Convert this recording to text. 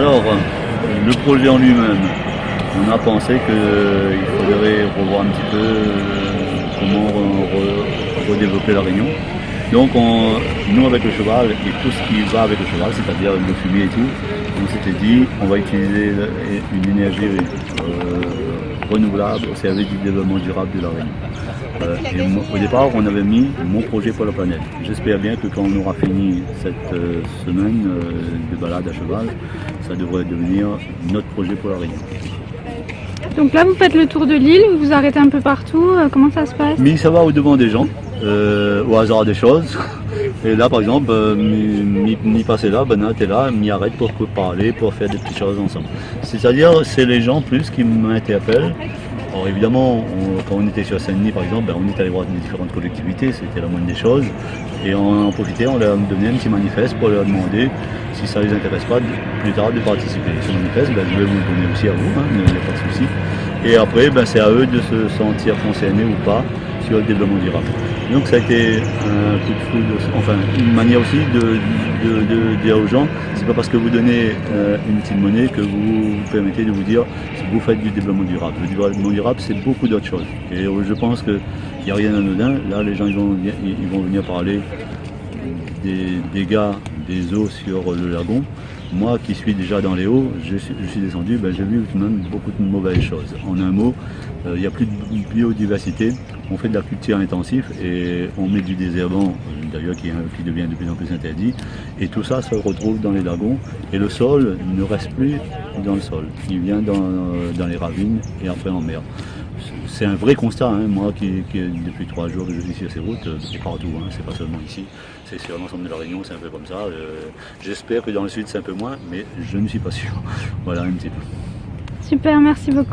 Alors, le projet en lui-même, on a pensé qu'il faudrait revoir un petit peu comment redévelopper la Réunion. Donc, nous avec le cheval et tout ce qui va avec le cheval, c'est-à-dire le fumier et tout, on s'était dit on va utiliser une énergie renouvelable au service du développement durable de la Réunion. Au départ, on avait mis mon projet pour la planète. J'espère bien que quand on aura fini cette semaine de balade à cheval, ça devrait devenir notre projet pour la Réunion. Donc là, vous faites le tour de l'île, vous vous arrêtez un peu partout, comment ça se passe? Mais ça va au devant des gens, au hasard des choses. Et là, par exemple, m'y passer là, ben là, t'es là, m'y arrête pour parler, pour faire des petites choses ensemble. C'est-à-dire, c'est les gens plus qui m'interpellent. Alors évidemment, quand on était sur Saint-Denis, par exemple, ben, on est allé voir les différentes collectivités, c'était la moindre des choses. Et on en profitait, on leur donnait un petit manifeste pour leur demander si ça les intéresse pas plus tard de participer. Ce manifeste, ben, je vais vous le donner aussi à vous, hein, il n'y a pas de souci. Et après, ben, c'est à eux de se sentir concernés ou pas sur le développement durable. Donc ça a été un coup de foudre, enfin une manière aussi de dire aux gens, c'est pas parce que vous donnez une petite monnaie que vous permettez de vous dire que vous faites du développement durable. Le développement durable, c'est beaucoup d'autres choses. Et je pense qu'il n'y a rien d'anodin. Là, les gens ils vont venir parler des dégâts des eaux sur le lagon. Moi qui suis déjà dans les hauts, je suis descendu, ben, j'ai vu tout de même beaucoup de mauvaises choses. En un mot, il n'y a plus de biodiversité, on fait de la culture intensive et on met du désherbant, d'ailleurs qui devient de plus en plus interdit, et tout ça se retrouve dans les lagons et le sol ne reste plus dans le sol, il vient dans les ravines et après en mer. C'est un vrai constat, hein, moi qui depuis 3 jours que je vis sur ces routes, c'est partout, hein, c'est pas seulement ici, c'est sur l'ensemble de la Réunion, c'est un peu comme ça. J'espère que dans le sud c'est un peu moins, mais je ne suis pas sûr. Voilà un petit peu. Super, merci beaucoup.